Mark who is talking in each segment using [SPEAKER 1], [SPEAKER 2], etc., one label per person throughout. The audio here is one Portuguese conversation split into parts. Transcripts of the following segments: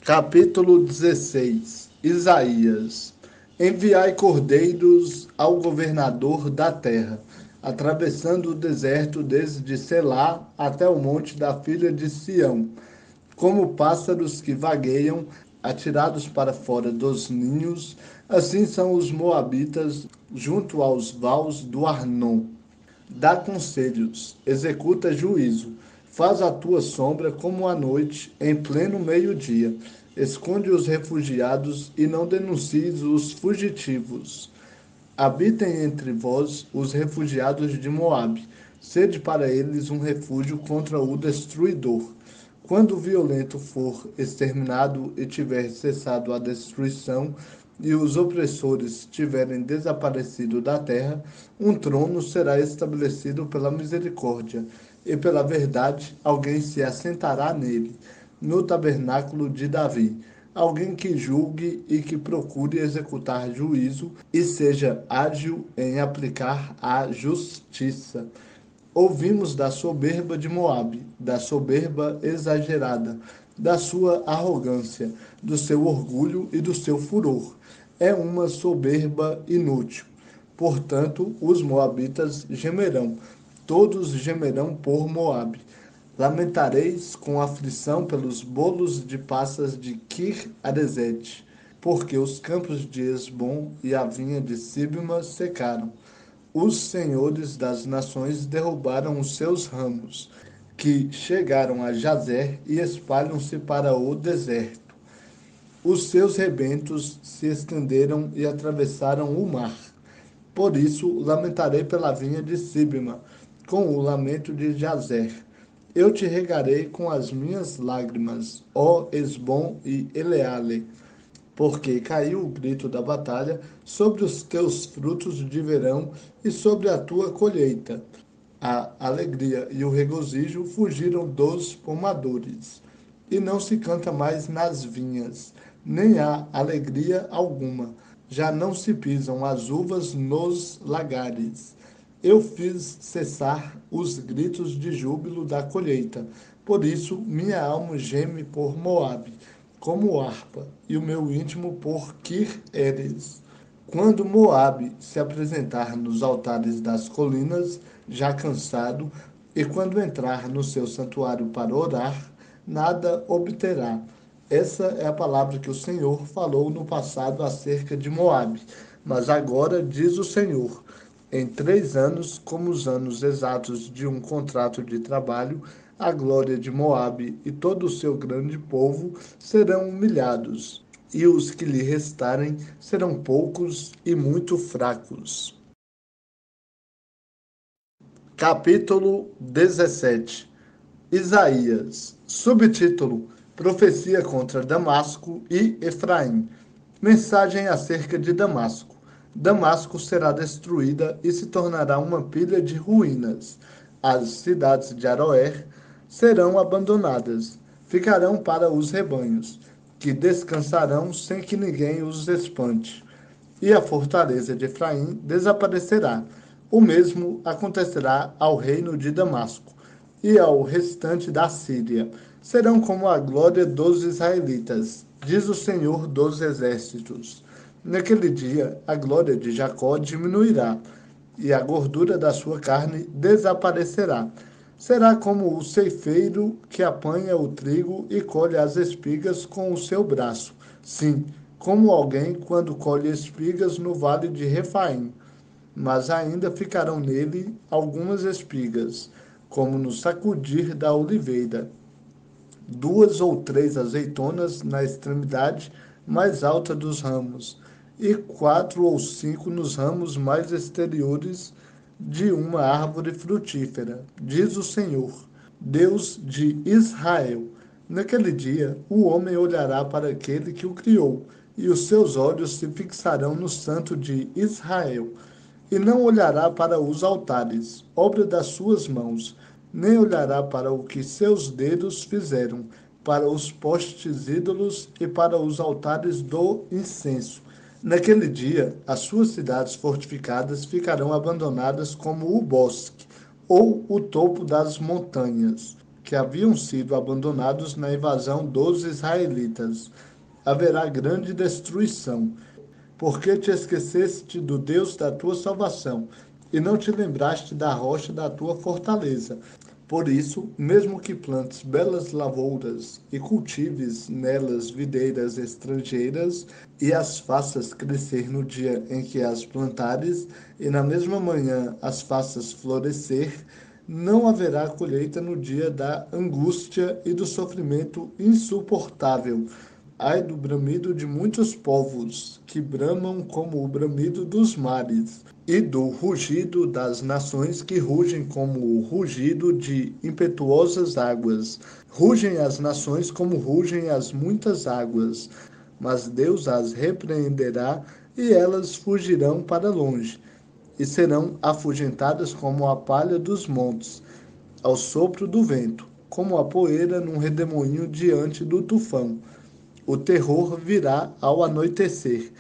[SPEAKER 1] Capítulo 16. Isaías. Enviai cordeiros ao governador da terra, atravessando o deserto desde Selá até o monte da filha de Sião, como pássaros que vagueiam, atirados para fora dos ninhos, assim são os moabitas junto aos vales do Arnon. Dá conselhos, executa juízo, faz a tua sombra como a noite, em pleno meio-dia. Esconde os refugiados e não denuncies os fugitivos. Habitem entre vós os refugiados de Moabe. Sede para eles um refúgio contra o destruidor. Quando o violento for exterminado e tiver cessado a destruição, e os opressores tiverem desaparecido da terra, um trono será estabelecido pela misericórdia, e pela verdade alguém se assentará nele, no tabernáculo de Davi. Alguém que julgue e que procure executar juízo e seja ágil em aplicar a justiça. Ouvimos da soberba de Moabe, da soberba exagerada, da sua arrogância, do seu orgulho e do seu furor. É uma soberba inútil. Portanto, os moabitas gemerão, todos gemerão por Moabe. Lamentareis com aflição pelos bolos de passas de Kir-Aresete, porque os campos de Esbom e a vinha de Sibma secaram. Os senhores das nações derrubaram os seus ramos, que chegaram a Jazer e espalham-se para o deserto. Os seus rebentos se estenderam e atravessaram o mar. Por isso lamentarei pela vinha de Sibma, com o lamento de Jazer. Eu te regarei com as minhas lágrimas, ó Esbom e Eleale, porque caiu o grito da batalha sobre os teus frutos de verão e sobre a tua colheita. A alegria e o regozijo fugiram dos pomadores, e não se canta mais nas vinhas, nem há alegria alguma. Já não se pisam as uvas nos lagares. Eu fiz cessar os gritos de júbilo da colheita. Por isso minha alma geme por Moabe, como harpa, e o meu íntimo por Kir-Eres. Quando Moabe se apresentar nos altares das colinas, já cansado, e quando entrar no seu santuário para orar, nada obterá. Essa é a palavra que o Senhor falou no passado acerca de Moabe. Mas agora diz o Senhor: em 3 anos, como os anos exatos de um contrato de trabalho, a glória de Moabe e todo o seu grande povo serão humilhados, e os que lhe restarem serão poucos e muito fracos. Capítulo 17. Isaías. Subtítulo: Profecia contra Damasco e Efraim. Mensagem acerca de Damasco. Damasco será destruída e se tornará uma pilha de ruínas. As cidades de Aroer serão abandonadas, ficarão para os rebanhos, que descansarão sem que ninguém os espante. E a fortaleza de Efraim desaparecerá. O mesmo acontecerá ao reino de Damasco e ao restante da Síria. Serão como a glória dos israelitas, diz o Senhor dos exércitos. Naquele dia, a glória de Jacó diminuirá, e a gordura da sua carne desaparecerá. Será como o ceifeiro que apanha o trigo e colhe as espigas com o seu braço. Sim, como alguém quando colhe espigas no vale de Refaim. Mas ainda ficarão nele algumas espigas, como no sacudir da oliveira. 2 ou 3 azeitonas na extremidade mais alta dos ramos, e 4 ou 5 nos ramos mais exteriores de uma árvore frutífera, diz o Senhor, Deus de Israel. Naquele dia, o homem olhará para aquele que o criou, e os seus olhos se fixarão no Santo de Israel, e não olhará para os altares, obra das suas mãos, nem olhará para o que seus dedos fizeram, para os postes ídolos e para os altares do incenso. Naquele dia, as suas cidades fortificadas ficarão abandonadas como o bosque, ou o topo das montanhas. que haviam sido abandonados na invasão dos israelitas. Haverá grande destruição, porque te esqueceste do Deus da tua salvação, e não te lembraste da rocha da tua fortaleza. Por isso, mesmo que plantes belas lavouras e cultives nelas videiras estrangeiras, e as faças crescer no dia em que as plantares, e na mesma manhã as faças florescer, não haverá colheita no dia da angústia e do sofrimento insuportável. Ai do bramido de muitos povos, que bramam como o bramido dos mares, e do rugido das nações que rugem como o rugido de impetuosas águas. Rugem as nações como rugem as muitas águas, mas Deus as repreenderá e elas fugirão para longe, e serão afugentadas como a palha dos montes, ao sopro do vento, como a poeira num redemoinho diante do tufão. O terror virá ao anoitecer.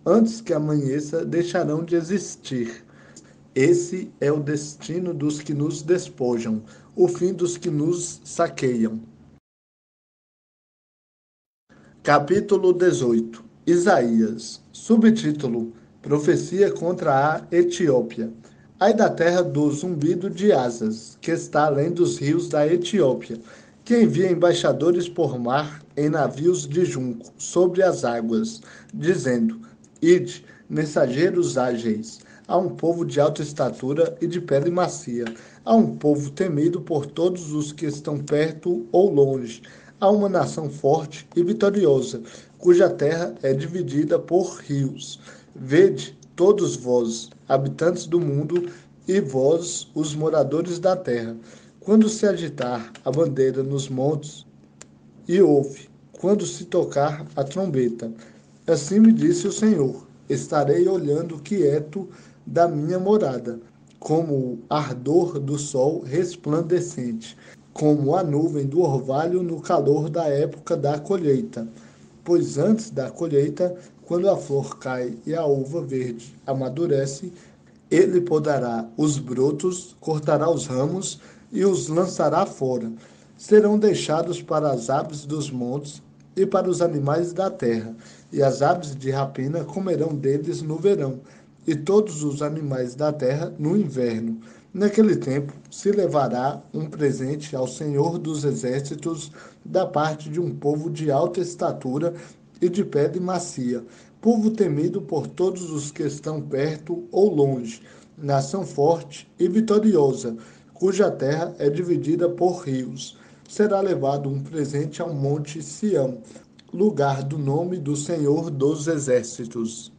[SPEAKER 1] Antes que amanheça, deixarão de existir. Esse é o destino dos que nos despojam, o fim dos que nos saqueiam. Capítulo 18. Isaías. Subtítulo: Profecia contra a Etiópia. Ai da terra do zumbido de asas, que está além dos rios da Etiópia, que envia embaixadores por mar em navios de junco sobre as águas, dizendo: Ide, mensageiros ágeis, a um povo de alta estatura e de pele macia, a um povo temido por todos os que estão perto ou longe, a uma nação forte e vitoriosa, cuja terra é dividida por rios. Vede, todos vós, habitantes do mundo, e vós, os moradores da terra, quando se agitar a bandeira nos montes, e ouve, quando se tocar a trombeta. Assim me disse o Senhor: estarei olhando quieto da minha morada, como o ardor do sol resplandecente, como a nuvem do orvalho no calor da época da colheita. Pois antes da colheita, quando a flor cai e a uva verde amadurece, ele podará os brotos, cortará os ramos e os lançará fora. Serão deixados para as aves dos montes e para os animais da terra, e as aves de rapina comerão deles no verão, e todos os animais da terra no inverno. Naquele tempo se levará um presente ao Senhor dos Exércitos da parte de um povo de alta estatura e de pele macia, povo temido por todos os que estão perto ou longe, nação forte e vitoriosa, cuja terra é dividida por rios. Será levado um presente ao monte Sião, lugar do nome do Senhor dos Exércitos.